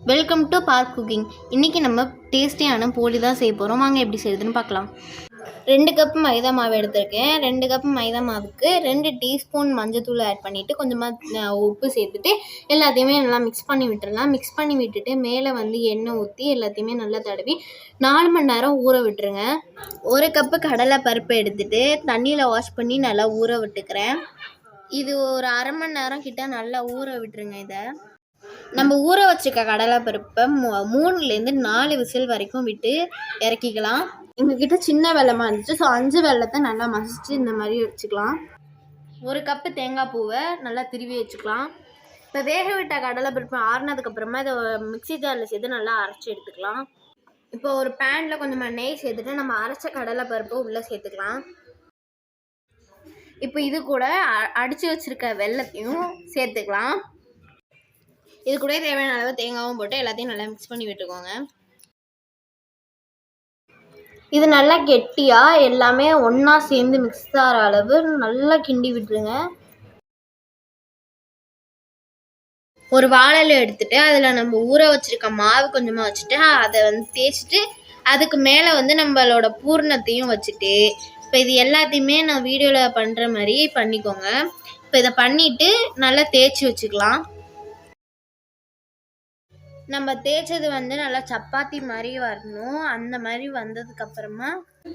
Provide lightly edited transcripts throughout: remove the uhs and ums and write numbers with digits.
Welcome to park cooking. இன்றைக்கி நம்ம டேஸ்டியான போலி தான் செய்ய போகிறோம். வாங்க எப்படி செய்யுதுன்னு பார்க்கலாம். 2 கப் மைதா மாவு எடுத்திருக்கேன். 2 கப் மைதா மாவுக்கு 2 டீஸ்பூன் மஞ்சத்தூள் ஆட் பண்ணிவிட்டு கொஞ்சமாக உப்பு சேர்த்துட்டு எல்லாத்தையுமே நல்லா மிக்ஸ் பண்ணி விட்டுடலாம். மிக்ஸ் பண்ணி விட்டுட்டு மேலே எண்ணெய் ஊற்றி எல்லாத்தையுமே நல்லா தடவி 4 மணி நேரம் ஊற விட்டுருங்க. 1 கப்பு கடலை பருப்பு எடுத்துகிட்டு தண்ணியில் வாஷ் பண்ணி நல்லா ஊற விட்டுக்கிறேன். இது ஒரு அரை மணி நேரம் கிட்ட நல்லா ஊற விட்டுருங்க. இதை நம்ம ஊற வச்சுக்க கடலை பருப்பை 3லேருந்து 4 விசில் வரைக்கும் விட்டு இறக்கிக்கலாம். எங்ககிட்ட சின்ன வெல்லமாக இருந்துச்சு, ஸோ 5 வெல்லத்தை நல்லா மசிச்சு இந்த மாதிரி வச்சுக்கலாம். 1 கப்பு தேங்காய் பூவை நல்லா திருவி வச்சுக்கலாம். இப்போ வேக விட்ட கடலை பருப்பு ஆறுனதுக்கப்புறமா இதை மிக்ஸி ஜாரில் சேர்த்து நல்லா அரைச்சி எடுத்துக்கலாம். இப்போ ஒரு பேனில் கொஞ்சமாக நெய் சேர்த்துட்டு நம்ம அரைச்ச கடலை பருப்பை உள்ளே சேர்த்துக்கலாம். இப்போ இது கூட அடித்து வச்சுருக்க வெல்லத்தையும் சேர்த்துக்கலாம். இது கூட தேவையான அளவு தேங்காயும் போட்டு எல்லாத்தையும் நல்லா மிக்ஸ் பண்ணி விட்டுக்கோங்க. இது நல்லா கெட்டியாக எல்லாமே ஒன்றா சேர்ந்து மிக்ஸ் ஆகிற அளவு நல்லா கிண்டி விட்டுருங்க. ஒரு வாழையில எடுத்துட்டு அதில் நம்ம ஊற வச்சுருக்க மாவு கொஞ்சமாக வச்சுட்டு அதை தேய்ச்சிட்டு அதுக்கு மேலே நம்மளோட பூர்ணத்தையும் வச்சுட்டு இப்போ இது எல்லாத்தையுமே நான் வீடியோவில் பண்ணுற மாதிரி பண்ணிக்கோங்க. இப்போ இதை பண்ணிவிட்டு நல்லா தேய்ச்சி வச்சுக்கலாம். நம்ம தேய்ச்சது நல்லா சப்பாத்தி மாதிரி வரணும். அந்த மாதிரி வந்ததுக்கப்புறமா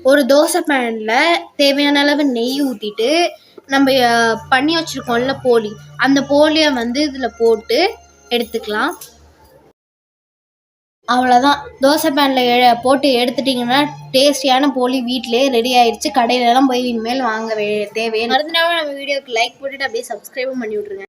ஒரு தோசை பேனில் தேவையான அளவு நெய் ஊற்றிட்டு நம்ம பண்ணி வச்சுருக்கோம்ல போலி, அந்த போலியை இதில் போட்டு எடுத்துக்கலாம். அவ்வளோதான். தோசை பேனில் போட்டு எடுத்துட்டிங்கன்னா டேஸ்டியான போலி வீட்டிலே ரெடி ஆயிடுச்சு. கடையிலலாம் போய் இனிமேல் வாங்க தேவையான. மறந்துடாமல் நம்ம வீடியோக்கு லைக் போட்டுட்டு அப்படியே சப்ஸ்கிரைபும் பண்ணி விட்ருங்க.